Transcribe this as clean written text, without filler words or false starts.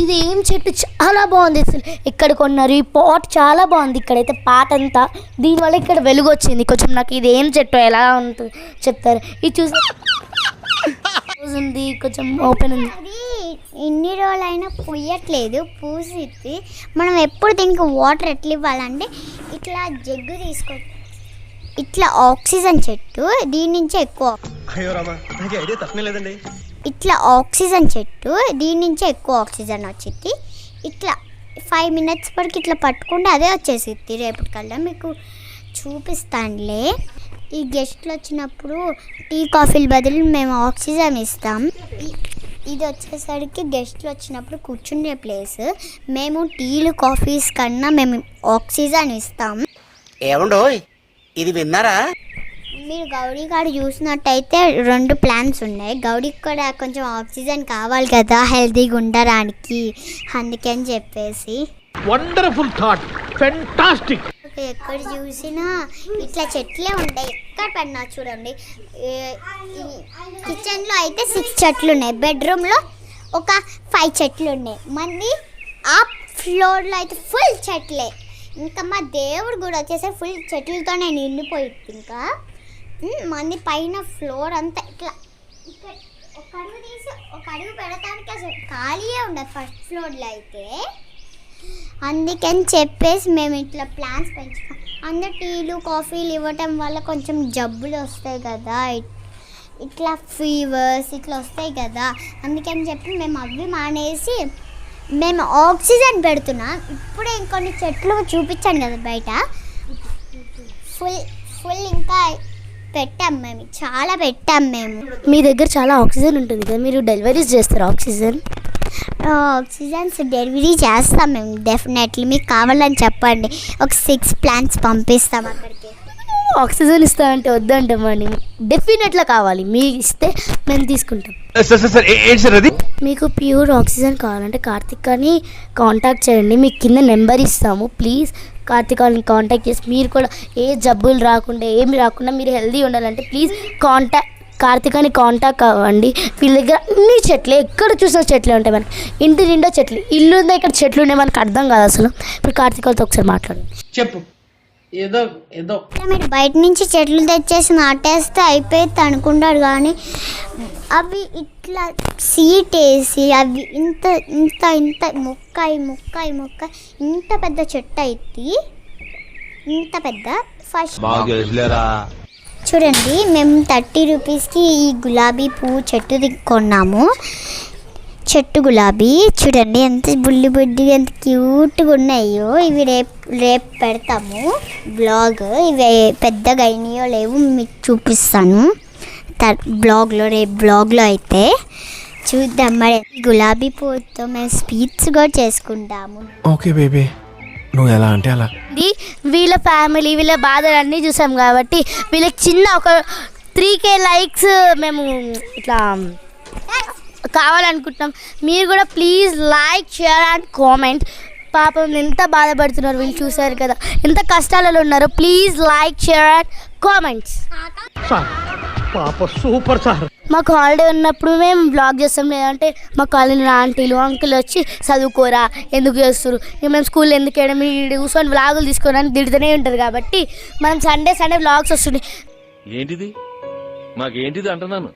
ఇది ఏం చెట్టు చాలా బాగుంది అసలు. ఎక్కడ కొన్నారు ఈ పాట్? చాలా బాగుంది. ఇక్కడైతే పాత అంతా, దీనివల్ల ఇక్కడ వెలుగు వచ్చింది కొంచెం. నాకు ఇది ఏం చెట్టు ఎలా ఉంటుంది చెప్తారు? ఇది చూసి కొంచెం ఓపెన్ ఉంది. అది ఎన్ని రోజులైనా పొయ్యట్లేదు, పూసిద్ది. మనం ఎప్పుడు దీనికి వాటర్ ఎట్లా ఇవ్వాలంటే ఇట్లా జగ్గు తీసుకో. ఇట్లా ఆక్సిజన్ చెట్టు, దీని నుంచే ఎక్కువ. ఇట్లా ఆక్సిజన్ చెట్టు, దీని నుంచే ఎక్కువ ఆక్సిజన్ వచ్చింది. ఇట్లా 5 minutes వరకు ఇట్లా పట్టుకుంటే అదే వచ్చేసిద్ది. రేపటికల్లా మీకు చూపిస్తానులే. ఈ గెస్ట్లు వచ్చినప్పుడు టీ కాఫీల బదులు మేము ఆక్సిజన్ ఇస్తాం. ఇది వచ్చేసరికి గెస్ట్లు వచ్చినప్పుడు కూర్చునే ప్లేస్. మేము టీలు కాఫీస్ కన్నా మేము ఆక్సిజన్ ఇస్తాం. ఏమండో ఇది విన్నారా? మీరు గౌరీ గారు చూసినట్టయితే 2 ప్లాన్స్ ఉన్నాయి. గౌరీకి కూడా కొంచెం ఆక్సిజన్ కావాలి కదా హెల్తీగా ఉండడానికి, అందుకని చెప్పేసి. Wonderful thought, fantastic. ఎక్కడ చూసినా ఇట్లా చెట్లే ఉంటాయి. ఎక్కడ పడినా చూడండి. కిచెన్లో అయితే 6 చెట్లు ఉన్నాయి, బెడ్రూమ్లో ఒక 5 చెట్లు ఉన్నాయి. మళ్ళీ ఆ ఫ్లోర్లో అయితే ఫుల్ చెట్లే. ఇంకా మా దేవుడు కూడా వచ్చేసరి ఫుల్ చెట్లతోనే నిండిపోయింది. ఇంకా మంది పైన ఫ్లోర్ అంతా ఇట్లా ఇక్కడ ఒక అడుగు తీసి ఒక అడుగు పెడతానికి అసలు ఖాళీయే ఉండదు ఫస్ట్ ఫ్లోర్లో అయితే. అందుకని చెప్పేసి మేము ఇట్లా ప్లాన్స్ పెంచుతాం. అందరు టీలు కాఫీలు ఇవ్వటం వల్ల కొంచెం జబ్బులు వస్తాయి కదా, ఇట్లా ఫీవర్స్ ఇట్లా వస్తాయి కదా. అందుకని చెప్పి మేము అవి మానేసి మేము ఆక్సిజన్ పెడుతున్నాం. ఇప్పుడే ఇంకొన్ని చెట్లు చూపించాను కదా బయట, ఫుల్ ఇంకా పెట్టాం. మేము చాలా పెట్టాం. మేము మీ దగ్గర చాలా ఆక్సిజన్ ఉంటుంది కదా, మీరు డెలివరీస్ చేస్తారు ఆక్సిజన్స్ డెలివరీ చేస్తాం మేము డెఫినెట్లీ. మీకు కావాలని చెప్పండి, ఒక 6 plants పంపిస్తాం అక్కడికి. ఆక్సిజన్ ఇస్తా అంటే వద్దంటామండి, డెఫినెట్గా కావాలి. మీరు ఇస్తే మేము తీసుకుంటాం. మీకు ప్యూర్ ఆక్సిజన్ కావాలంటే కార్తికాని కాంటాక్ట్ చేయండి, మీకు కింద నెంబర్ ఇస్తాము. ప్లీజ్ కార్తికాని కాంటాక్ట్ చేసి మీరు కూడా ఏ జబ్బులు రాకుండా ఏమి రాకుండా మీరు హెల్తీ ఉండాలంటే ప్లీజ్ కార్తికాని కాంటాక్ట్ అవ్వండి. వీళ్ళ దగ్గర అన్ని చెట్లే, ఎక్కడ చూసిన చెట్లే ఉంటాయి. మనకి ఇంటి నిండా చెట్లు, ఇల్లు ఉందా ఇక్కడ చెట్లు ఉన్నాయి, మనకు అర్థం కాదు అసలు. ఇప్పుడు కార్తికాలతో ఒకసారి మాట్లాడండి. చెప్పు. ఏదో మీరు బయట నుంచి చెట్లు తెచ్చేసి నాటేస్తే అయిపోయింది అనుకుంటారు, కానీ అవి ఇట్లా సీట్ వేసి అవి ఇంత ఇంత ఇంత మొక్క ఇంత పెద్ద చెట్టు అయితే, ఇంత పెద్ద. ఫస్ట్ చూడండి, మేము 30 రూపీస్కి ఈ గులాబీ పువ్వు చెట్టు కొన్నాము. చెట్టు గులాబీ చూడండి ఎంత బుడ్డి ఎంత క్యూట్గా ఉన్నాయో. ఇవి రేపు పెడతాము బ్లాగ్. ఇవి పెద్దగా అయినాయో లేవు మీకు చూపిస్తాను రేపు బ్లాగ్లో అయితే చూద్దాం. మరి గులాబీ పువ్వుతో మేము స్వీట్స్ కూడా చేసుకుంటాము. ఓకే బేబీ, నువ్వు ఎలా అంటే అలా. వీళ్ళ ఫ్యామిలీ వీళ్ళ బాధలు అన్నీ చూసాం కాబట్టి వీళ్ళకి చిన్న ఒక 3K లైక్స్ మేము ఇట్లా కావాలనుకుంటున్నాం. మీరు కూడా please like, share and comment. పాపం ఎంత బాధపడుతున్నారు వీళ్ళు, చూసారు కదా ఎంత కష్టాలలో ఉన్నారో. Please like, share and comments. Super sir. మాకు హాలిడే ఉన్నప్పుడు మేము బ్లాగ్ చేస్తాం, లేదంటే మా కాలనీ ఆంటీలు అంకుల్ వచ్చి చదువుకోరా ఎందుకు చేస్తారు, మేము స్కూల్లో ఎందుకు వేయడం, మీరు కూర్చొని బ్లాగులు తీసుకోవడానికి తిడుతూనే ఉంటారు. కాబట్టి మనం సండే బ్లాగ్స్ వస్తుంది. ఏంటిది మాకేంటిది అంటున్నాను.